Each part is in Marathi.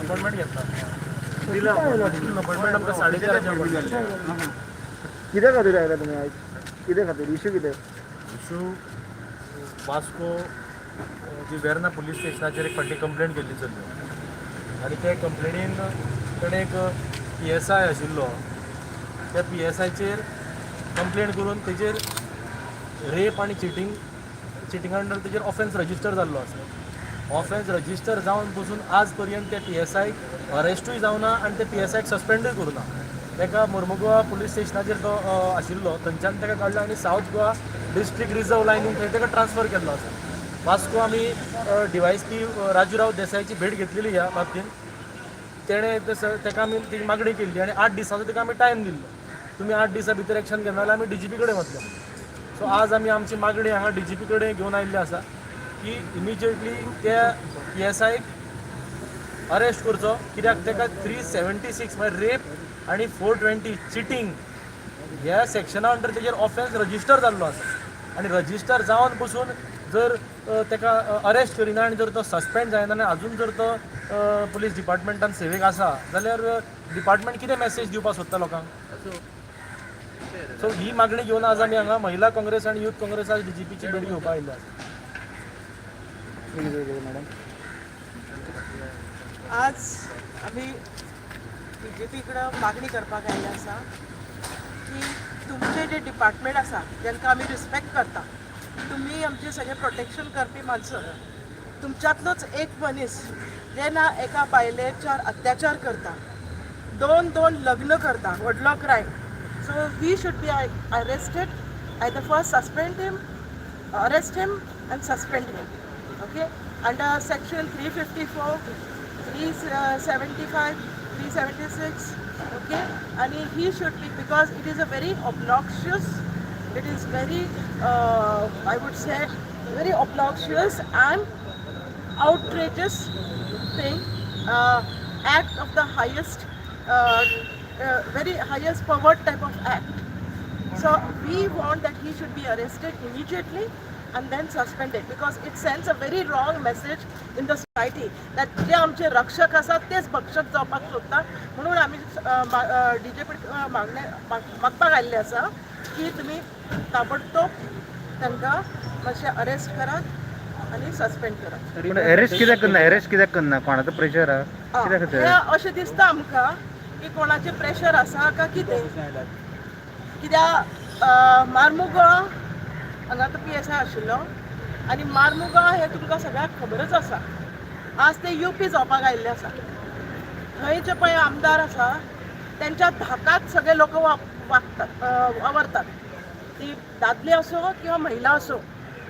अपॉइंटमेंट घेतला दिला अपॉइंटमेंट आमकां 4:30 कित्या खातीर आयला तुमी आयज कित्या खातीर इशू कितें इशू वास्को जी वेर्ना पुलीस स्टेशनाचेर एक फाटी कंप्लेंट केल्ली चल्ली आनी ते कंप्लेनीन ताणें एक PSI आशिल्लो त्या PSIचेर कंप्लेंट करून तेजेर रेप आनी चिटींगा अंडर तेजेर ऑफेन्स रजिस्टर जाल्लो आसा ऑफेन्स रजिस्टर जावन पसून आज पर्यंत त्या PSIक अरेस्टूय जावना आनी त्या PSIक सस्पेंडूय करूना ताका मोर्मुगांव पुलीस स्टेशनाचेर तो आशिल्लो थंयच्यान ताका काडलो आनी सावथ गोवा डिस्ट्रिक्ट रिजर्व लायनीन थंय ताका ट्रान्सफर केल्लो आसा वास्को आमी DYSP राजूराव देसायची भेट घेतलेली ह्या बाबतीन तेणें ताका आमी ती मागणी केल्ली आनी 8 दिसांचो ताका आमी टायम दिल्लो तुमी 8 दिसां भितर एक्शन घेना जाल्यार आमी DGP कडेन वतले सो आज आमी आमची मागणी हांगा DGP कडेन घेवन आयिल्ली आसा की इमिजिएटली त्या PSIक अरेस्ट करचो कित्याक ताका 376 म्हळ्यार रेप आनी 420 चिटींग ह्या सेक्शना अंडर तेजेर ऑफेन्स रजिस्टर जाल्लो आसा आनी रजिस्टर जावन पसून जर ताका अरेस्ट करिना आनी जर तो सस्पेंड जायना आनी आजून जर तो पुलीस डिपार्टमेंटान सेवेक आसा जाल्यार डिपार्टमेंट कितें मेसेज दिवपाक सोदता लोकांक सो ही मागणी घेवन आज आमी हांगा महिला काँग्रेस आनी यूथ काँग्रेस आज DGPची भेट घेवपाक आयिल्ले आसा मॅडम आज आम्ही BJP कडेन मागणी करपाक आयिल्ले आसा की तुमचे जे डिपार्टमेंट आसा जांकां आमी रिस्पेक्ट करता तुमी आमचे सगळे प्रोटेक्शन करपी माणसं तुमच्यांतलोच एक मनीस जेन्ना एका बायलेच्यार अत्याचार करता दोन लग्न करता व्हडलो crime so he should be arrested either first suspend him arrest him and suspend him, okay, under section 354, 375, 376, okay, and he should be, because it is a very obnoxious, it is very I would say very obnoxious and outrageous thing, act of the highest very highest pervert type of act. So we want that he should be arrested immediately and then suspended, because it sends a very wrong message in the society that जे आमचे रक्षक आसात तेच भक्षक जावपाक सोदता म्हणून आमी DGP मागपाक आयिल्ले आसा की तुमी ताबडतोब तांकां मातशें अरेस्ट करात आनी सस्पेंड करात. अरेस्ट कित्याक करना कोणाचो प्रेशर आहा कित्याक खातीर अशें दिसता आमकां की कोणाचें प्रेशर आसा काय कितें कित्याक मार्मुगांव हांगा तो PSI आशिल्लो आनी मार्मुगांव हें तुमकां सगळ्यांक खबरच आसा आज ते UP जावपाक आयिल्ले आसा थंयचे पळय आमदार आसा त्यांच्या धाकात सगळे लोक वावरतात, ती दादले असो किंवा महिला असो.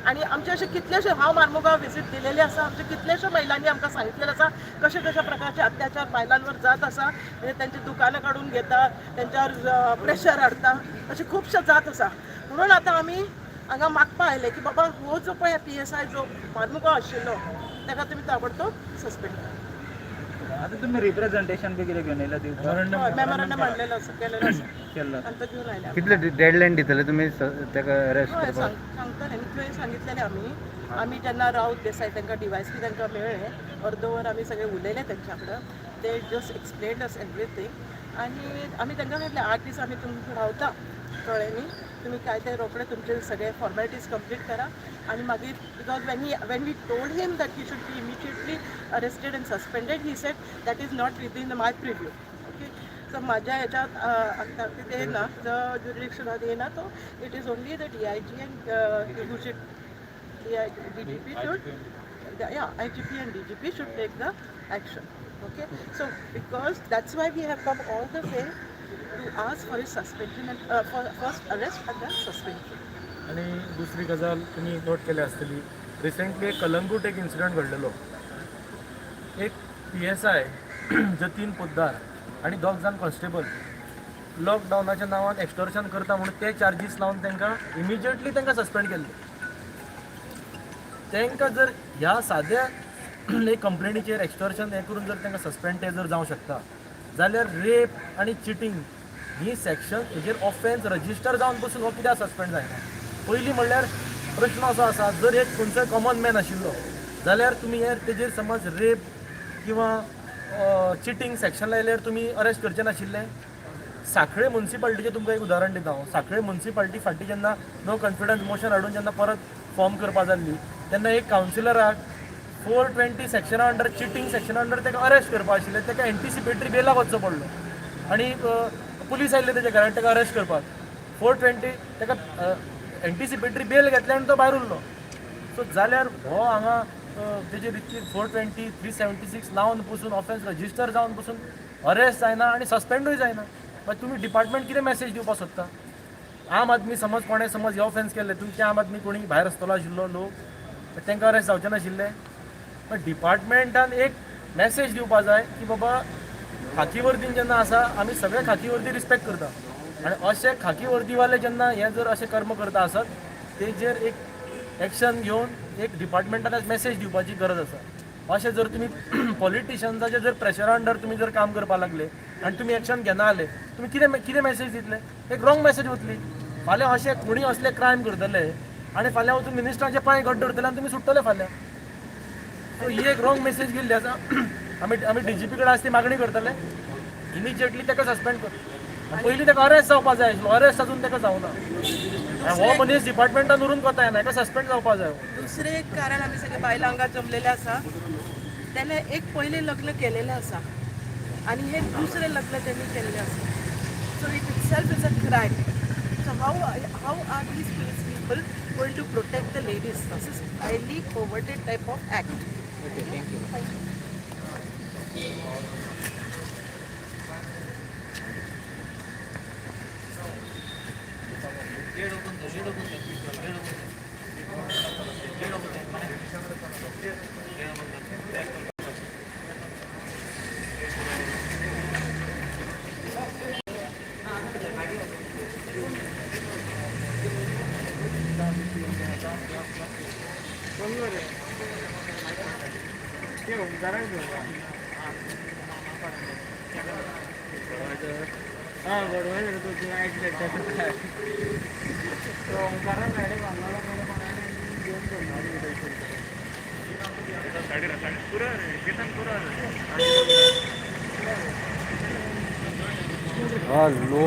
आणि आमचे असे कितलेशे हांव मार्मुगांव विजीट दिलेले आसा, आमचे कितलेशे महिलांनी आमकां सांगितलेलें आसा कशा कशा प्रकारचे अत्याचार बायलांवर जात आसा. म्हणजे त्यांची दुकानं काढून घेतात, त्यांच्यावर प्रेशर हाडटा, अशें खुबशे जात आसा. म्हणून आतां आमी हांगा मागपा आयले की बाबा हो जो पळय PSI जो मार्मुगांव आशिल्लो ताका तुमी ताबडतोब सस्पेंड करा. आता तुम्ही रिप्रेझेंटेशन बी कितें घेवन येयला दिवपाक मेमोरंडम हाडलेलो आसा, केलेलो आसा केल्लो आनी तो घेवन आयल्या. कितले डेडलायन दितले तुम्ही ताका अरेस्ट हय करपाक? सांगतले न्ही, थंय सांगितलेलें आमी जेन्ना राऊत देसाय तांकां DYSP तांकां मेळ्ळे, अर्दवर आमी सगळे उलयले तेंच्या कडेन. ते जस्ट एक्सप्लेन्ड अस एवरीथींग. आनी आमी तांकां म्हटलें 8 दीस आमी तुमकां रावता, कळ्ळें न्ही, तुमी काय ते रोखडे तुमचे सगळे फॉर्मेलिटीज कंप्लीट करा. आनी मागीर because when we told him that he should be immediately arrested and suspended, he said that is not within my purview. Okay, so माझ्या ह्याच्यात आता ते येना, जो ज्युरिडिक्शनात येना, तो it is only the DIG and who should DGP should, yeah, IGP and DGP should take the action. Okay, so because that's why we have come all the way to ask for his suspension and for first arrest and then suspension. आणि दुसरी गजाल तुम्ही नोट केली असतली, रिसेंटली एक कलंगूट एक इन्सिडंट घडलेलो. एक PSI जतीन पोद्दार आणि 2 जाण कॉन्स्टेबल लॉकडावनाच्या नांवान एक्स्टॉर्शन करता म्हणून ते चार्जीस लावन तांकां इमिजिएटली तांकां सस्पेंड केल्ले. तांकां जर ह्या साद्या एक कंप्लेनीचेर एक्स्टॉर्शन हें करून जर तांकां सस्पेंड ते जर जावं शकता, जाल्यार रेप आनी चिटींग ही सेक्शन हेजेर ऑफेन्स रजिस्टर जावन पसून हो कित्याक सस्पेंड जायना? पयलीं म्हणल्यार प्रश्न असो आसा, जर एक खंयचोय कॉमन मॅन आशिल्लो जाल्यार तुमी तेजेर समज रेप किंवा चिटींग सेक्शन लायल्यार तुमी अरेस्ट करचे नाशिल्ले. सांखळे म्युन्सिपाल्टीचें तुमकां एक उदाहरण दिता हांव. सांखळे म्युन्सिपाल्टी फाटीं जेन्ना नो कॉन्फिडन्स मोशन हाडून जेन्ना परत फॉर्म करपा जाल्ली, तेन्ना एक कावन्सिलराक 420 सेक्शना अंडर, चिटींग सेक्शना अंडर ताका अरेस्ट करपा आशिल्लें. ताका एंटिसिपेटरी बेलाक वचचो पडलो आनी पुलीस आयिल्ले तेच्या घरांत ताका अरेस्ट करपाक. 420 ताका एंटिसिपेटरी बेल घेतले आनी तो भायर उरलो. सो जाल्यार हो हांगा तेजेर इतकी 420, 376 लावन पसून ऑफेन्स रजिस्टर जावन पसून अरेस्ट जायना आनी सस्पेंडूय जायना. मागीर तुमी डिपार्टमेंट कितें मॅसेज दिवपाक सोदता? आम आदमी समज कोणें समज हे ऑफेन्स केल्ले, तुमचे आम आदमी कोणी भायर आसतलो आशिल्लो लोक, तांकां अरेस्ट जावचे नाशिल्ले. पण डिपार्टमेंटान एक मॅसेज दिवपा जाय की बाबा खाकी वर्दीन जेन्ना आसा आमी सगळे खाकी वर्दी रिस्पेक्ट करता, आनी अशे खाकी वर्दीवाले जेन्ना हे जर अशे कर्म करता आसत तेजेर एक एक्शन घेवन एक डिपार्टमेंटान मॅसेज दिवपाची गरज आसा. अशें जर तुमी पॉलिटिशियन्साचे जर प्रेशरा अंडर तुमी जर काम करपाक लागले आनी तुमी एक्शन घेना जाले, तुमी कितें मॅसेज दितले? एक रॉंग मॅसेज वतली. फाल्यां अशें कोणी असले क्रायम करतले आनी फाल्यां वचून मिनिस्टरांचे पांय घट धरतले आनी तुमी सुट्टले फाल्यां. सो ही एक रॉंग मॅसेज गेल्ली आसा. आमी DGP कडेन आज ती मागणी करतले इमिजिएटली ताका सस्पेंड कर. पयलीं ताका अरेस्ट जावपा जाय आशिल्लो, अरेस्ट अजून ताका जावना. हो मनीस डिपार्टमेंटान उरून कोता येना, ताका सस्पेंड जावपा जाय. दुसरें एक कारण आमी सगळे बायलां हांगा जमलेले आसा, तेणे एक पयलें लग्न केलेलें आसा आनी हे दुसरें लग्न त्यांनी केलेलें आसा. So it itself is a crime. So how are these people going to protect the ladies? This is highly covert type of act. Low